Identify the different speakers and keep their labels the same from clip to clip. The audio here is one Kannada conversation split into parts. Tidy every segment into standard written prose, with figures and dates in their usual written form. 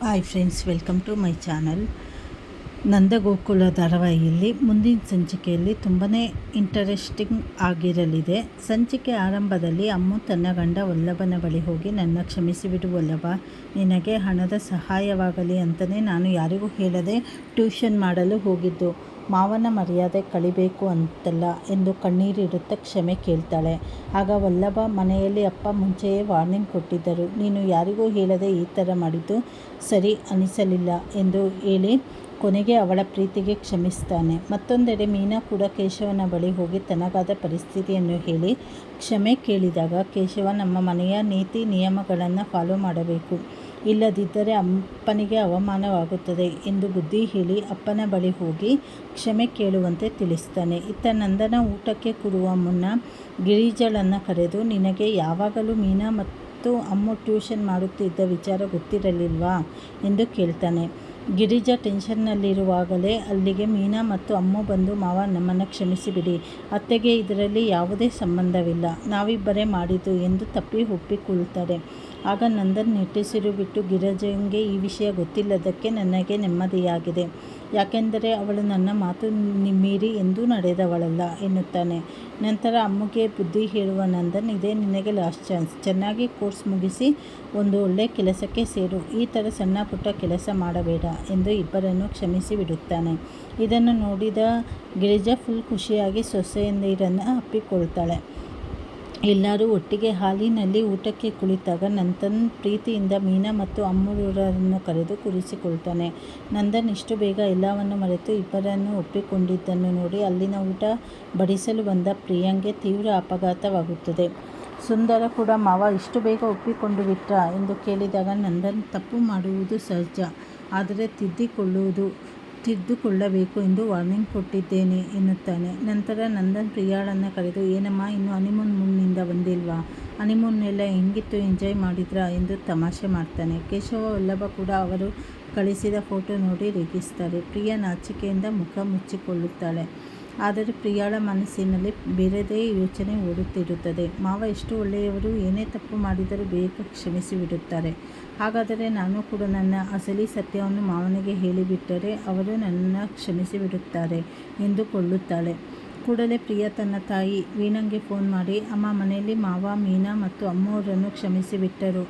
Speaker 1: Hi friends, welcome to my channel. Nandagokula ಧಾರಾವಾಹಿಯಲ್ಲಿ ಮುಂದಿನ ಸಂಚಿಕೆಯಲ್ಲಿ ತುಂಬಾ ಇಂಟರೆಸ್ಟಿಂಗ್ ಆಗಿರಲಿದೆ. ಸಂಚಿಕೆ ಆರಂಭದಲ್ಲಿ ಅಮ್ಮು ತನ್ನ ಗಂಡ ವಲ್ಲಭನ ಬಳಿ ಹೋಗಿ, ನನ್ನ ಕ್ಷಮಿಸಿಬಿಡು ವಲ್ಲಭ, ನಿನಗೆ ಹಣದ ಸಹಾಯವಾಗಲಿ ಅಂತಲೇ ನಾನು ಯಾರಿಗೂ ಹೇಳದೆ ಟ್ಯೂಷನ್ ಮಾಡಲು ಹೋಗಿದ್ದು. ಮಾವನ ಮರ್ಯಾದೆ ಕಳಿಬೇಕು ಅಂತಲ್ಲ ಎಂದು ಕಣ್ಣೀರಿಡುತ್ತಾ ಕ್ಷಮೆ ಕೇಳ್ತಾಳೆ. ಆಗ ವಲ್ಲಭ, ಮನೆಯಲ್ಲಿ ಅಪ್ಪ ಮುಂಚೆಯೇ ವಾರ್ನಿಂಗ್ ಕೊಟ್ಟಿದ್ದರು, ನೀನು ಯಾರಿಗೂ ಹೇಳದೆ ಈ ಥರ ಮಾಡಿದ್ದು ಸರಿ ಅನಿಸಲಿಲ್ಲ ಎಂದು ಹೇಳಿ ಕೊನೆಗೆ ಅವಳ ಪ್ರೀತಿಗೆ ಕ್ಷಮಿಸ್ತಾನೆ. ಮತ್ತೊಂದೆಡೆ ಮೀನಾ ಕೂಡ ಕೇಶವನ ಬಳಿ ಹೋಗಿ ತನಗಾದ ಪರಿಸ್ಥಿತಿಯನ್ನು ಹೇಳಿ ಕ್ಷಮೆ ಕೇಳಿದಾಗ, ಕೇಶವ, ನಮ್ಮ ಮನೆಯ ನೀತಿ ನಿಯಮಗಳನ್ನು ಫಾಲೋ ಮಾಡಬೇಕು, ಇಲ್ಲದಿದ್ದರೆ ಅಪ್ಪನಿಗೆ ಅವಮಾನವಾಗುತ್ತದೆ ಎಂದು ಬುದ್ಧಿ ಹೇಳಿ ಅಪ್ಪನ ಬಳಿ ಹೋಗಿ ಕ್ಷಮೆ ಕೇಳುವಂತೆ ತಿಳಿಸ್ತಾನೆ. ಇತ್ತ ನಂದನ ಊಟಕ್ಕೆ ಕೂರುವ ಮುನ್ನ ಗಿರಿಜಳನ್ನು ಕರೆದು, ನಿನಗೆ ಯಾವಾಗಲೂ ಮೀನಾ ಮತ್ತು ಅಮ್ಮು ಟ್ಯೂಷನ್ ಮಾಡುತ್ತಿದ್ದ ವಿಚಾರ ಗೊತ್ತಿರಲಿಲ್ವಾ ಎಂದು ಕೇಳ್ತಾನೆ. ಗಿರಿಜಾ ಟೆನ್ಷನ್ನಲ್ಲಿರುವಾಗಲೇ ಅಲ್ಲಿಗೆ ಮೀನಾ ಮತ್ತು ಅಮ್ಮು ಬಂದು, ಮಾವ, ನಮ್ಮನ್ನು ಕ್ಷಮಿಸಿಬಿಡಿ, ಅತ್ತೆಗೆ ಇದರಲ್ಲಿ ಯಾವುದೇ ಸಂಬಂಧವಿಲ್ಲ, ನಾವಿಬ್ಬರೇ ಮಾಡಿದ್ದು ಎಂದು ತಪ್ಪಿ ಒಪ್ಪಿಕೊಳ್ತಾರೆ. ಆಗ ನಂದನ್ ನಿಟ್ಟುಸಿರು ಬಿಟ್ಟು, ಗಿರಿಜಂಗೆ ಈ ವಿಷಯ ಗೊತ್ತಿಲ್ಲದಕ್ಕೆ ನನಗೆ ನೆಮ್ಮದಿಯಾಗಿದೆ, ಯಾಕೆಂದರೆ ಅವಳು ನನ್ನ ಮಾತು ಮೀರಿ ಎಂದೂ ನಡೆದವಳಲ್ಲ ಎನ್ನುತ್ತಾನೆ. ನಂತರ ಅಮ್ಮುಗೆ ಬುದ್ಧಿ ಹೇಳುವ ನಂದನ್, ಇದೇ ನಿನಗೆ ಲಾಸ್ಟ್ ಚಾನ್ಸ್, ಚೆನ್ನಾಗಿ ಕೋರ್ಸ್ ಮುಗಿಸಿ ಒಂದು ಒಳ್ಳೆ ಕೆಲಸಕ್ಕೆ ಸೇರು, ಈ ಥರ ಸಣ್ಣ ಪುಟ್ಟ ಕೆಲಸ ಮಾಡಬೇಡ ಎಂದು ಇಬ್ಬರನ್ನು ಕ್ಷಮಿಸಿ ಬಿಡುತ್ತಾನೆ. ಇದನ್ನು ನೋಡಿದ ಗಿರಿಜಾ ಫುಲ್ ಖುಷಿಯಾಗಿ ಸೊಸೆಯಂದಿರನ್ನು ಅಪ್ಪಿಕೊಳ್ತಾಳೆ. ಎಲ್ಲರೂ ಒಟ್ಟಿಗೆ ಹಾಲಿನಲ್ಲಿ ಊಟಕ್ಕೆ ಕುಳಿತಾಗ ನಂದನ್ ಪ್ರೀತಿಯಿಂದ ಮೀನಾ ಮತ್ತು ಅಮ್ಮುರನ್ನು ಕರೆದು ಕೂರಿಸಿಕೊಳ್ತಾನೆ. ನಂದನ್ ಇಷ್ಟು ಬೇಗ ಎಲ್ಲವನ್ನು ಮರೆತು ಇಬ್ಬರನ್ನು ಒಪ್ಪಿಕೊಂಡಿದ್ದನ್ನು ನೋಡಿ ಅಲ್ಲಿನ ಊಟ ಬಡಿಸಲು ಬಂದ ಪ್ರಿಯಾಂಗೆ ತೀವ್ರ ಆಘಾತವಾಗುತ್ತದೆ. ಸುಂದರ ಕೂಡ, ಮಾವ ಇಷ್ಟು ಬೇಗ ಒಪ್ಪಿಕೊಂಡು ಬಿಟ್ರಾ ಎಂದು ಕೇಳಿದಾಗ, ನಂದನ್, ತಪ್ಪು ಮಾಡುವುದು ಸಹಜ, ಆದರೆ ತಿದ್ದುಕೊಳ್ಳಬೇಕು ಎಂದು ವಾರ್ನಿಂಗ್ ಕೊಟ್ಟಿದ್ದೇನೆ ಎನ್ನುತ್ತಾನೆ. ನಂತರ ನಂದನ್ ಪ್ರಿಯಾಳನ್ನು ಕರೆದು, ಏನಮ್ಮ, ಇನ್ನು ಹನಿಮೂನ್ ಮೂಡ್ನಿಂದ ಬಂದಿಲ್ವಾ, ಹನಿಮೂನ್ನೆಲ್ಲ ಹೆಂಗಿತ್ತು, ಎಂಜಾಯ್ ಮಾಡಿದ್ರಾ ಎಂದು ತಮಾಷೆ ಮಾಡ್ತಾನೆ. ಕೇಶವ ವಲ್ಲಭ ಕೂಡ ಅವರು ಕಳಿಸಿದ ಫೋಟೋ ನೋಡಿ ರೇಗಿಸ್ತಾರೆ. ಪ್ರಿಯಾ ನಾಚಿಕೆಯಿಂದ ಮುಖ ಮುಚ್ಚಿಕೊಳ್ಳುತ್ತಾಳೆ. ಆದರೆ ಪ್ರಿಯಾಳ ಮನಸ್ಸಿನಲ್ಲಿ ಬೇರೆದೇ ಯೋಚನೆ ಓಡುತ್ತಿರುತ್ತದೆ. ಮಾವ ಎಷ್ಟು ಒಳ್ಳೆಯವರು, ಏನೇ ತಪ್ಪು ಮಾಡಿದರೂ ಬೇಗ ಕ್ಷಮಿಸಿಬಿಡುತ್ತಾರೆ, ಹಾಗಾದರೆ ನಾನು ಕೂಡ ನನ್ನ ಅಸಲಿ ಸತ್ಯವನ್ನು ಮಾವನಿಗೆ ಹೇಳಿಬಿಟ್ಟರೆ ಅವರು ನನ್ನನ್ನು ಕ್ಷಮಿಸಿಬಿಡುತ್ತಾರೆ ಎಂದುಕೊಳ್ಳುತ್ತಾಳೆ. ಕೂಡಲೇ ಪ್ರಿಯಾ ತನ್ನ ತಾಯಿ ವೀಣಂಗೆ ಫೋನ್ ಮಾಡಿ, ಅಮ್ಮ, ಮನೆಯಲ್ಲಿ ಮಾವ, ಮೀನಾ ಮತ್ತು ಅಮ್ಮವರನ್ನು ಕ್ಷಮಿಸಿಬಿಟ್ಟರು,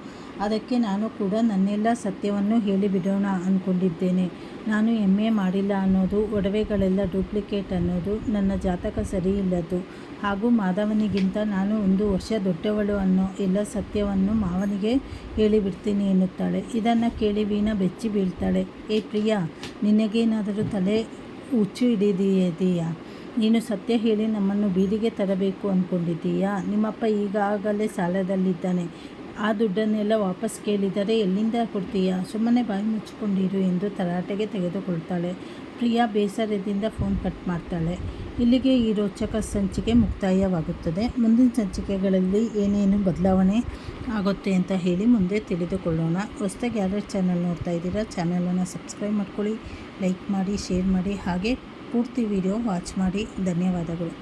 Speaker 1: ಅದಕ್ಕೆ ನಾನು ಕೂಡ ನನ್ನೆಲ್ಲ ಸತ್ಯವನ್ನು ಹೇಳಿಬಿಡೋಣ ಅಂದ್ಕೊಂಡಿದ್ದೇನೆ. ನಾನು MA ಮಾಡಿಲ್ಲ ಅನ್ನೋದು, ಒಡವೆಗಳೆಲ್ಲ ಡೂಪ್ಲಿಕೇಟ್ ಅನ್ನೋದು, ನನ್ನ ಜಾತಕ ಸರಿಯಿಲ್ಲದ್ದು, ಹಾಗೂ ಮಾಧವನಿಗಿಂತ ನಾನು 1 ವರ್ಷ ದೊಡ್ಡವಳು ಅನ್ನೋ ಎಲ್ಲ ಸತ್ಯವನ್ನು ಮಾವನಿಗೆ ಹೇಳಿಬಿಡ್ತೀನಿ ಎನ್ನುತ್ತಾಳೆ. ಇದನ್ನು ಕೇಳಿ ವೀಣಾ ಬೆಚ್ಚಿ ಬೀಳ್ತಾಳೆ. ಏ ಪ್ರಿಯಾ, ನಿನಗೇನಾದರೂ ತಲೆ ಹುಚ್ಚು ಹಿಡಿದಿದೆಯಾ? ನೀನು ಸತ್ಯ ಹೇಳಿ ನಮ್ಮನ್ನು ಬೀದಿಗೆ ತರಬೇಕು ಅಂದ್ಕೊಂಡಿದ್ದೀಯಾ? ನಿಮ್ಮಪ್ಪ ಈಗಾಗಲೇ ಸಾಲದಲ್ಲಿದ್ದಾನೆ, ಆ ದುಡ್ಡನ್ನೆಲ್ಲ ವಾಪಸ್ ಕೇಳಿದರೆ ಎಲ್ಲಿಂದ ಕೊಡ್ತೀಯಾ? ಸುಮ್ಮನೆ ಬಾಯಿ ಮುಚ್ಚಿಕೊಂಡಿರು ಎಂದು ತರಾಟೆಗೆ ತೆಗೆದುಕೊಳ್ತಾಳೆ. ಪ್ರಿಯಾ ಬೇಸರದಿಂದ ಫೋನ್ ಕಟ್ ಮಾಡ್ತಾಳೆ. ಇಲ್ಲಿಗೆ ಈ ರೋಚಕ ಸಂಚಿಕೆ ಮುಕ್ತಾಯವಾಗುತ್ತದೆ. ಮುಂದಿನ ಸಂಚಿಕೆಗಳಲ್ಲಿ ಏನೇನು ಬದಲಾವಣೆ ಆಗುತ್ತೆ ಅಂತ ಹೇಳಿ ಮುಂದೆ ತಿಳಿದುಕೊಳ್ಳೋಣ. ಹೊಸದಾಗಿ ಯಾರ್ಯಾರು ಚಾನಲ್ ನೋಡ್ತಾ ಇದ್ದೀರಾ, ಚಾನಲನ್ನು ಸಬ್ಸ್ಕ್ರೈಬ್ ಮಾಡ್ಕೊಳ್ಳಿ, ಲೈಕ್ ಮಾಡಿ, ಶೇರ್ ಮಾಡಿ, ಹಾಗೆ ಪೂರ್ತಿ ವಿಡಿಯೋ ವಾಚ್ ಮಾಡಿ. ಧನ್ಯವಾದಗಳು.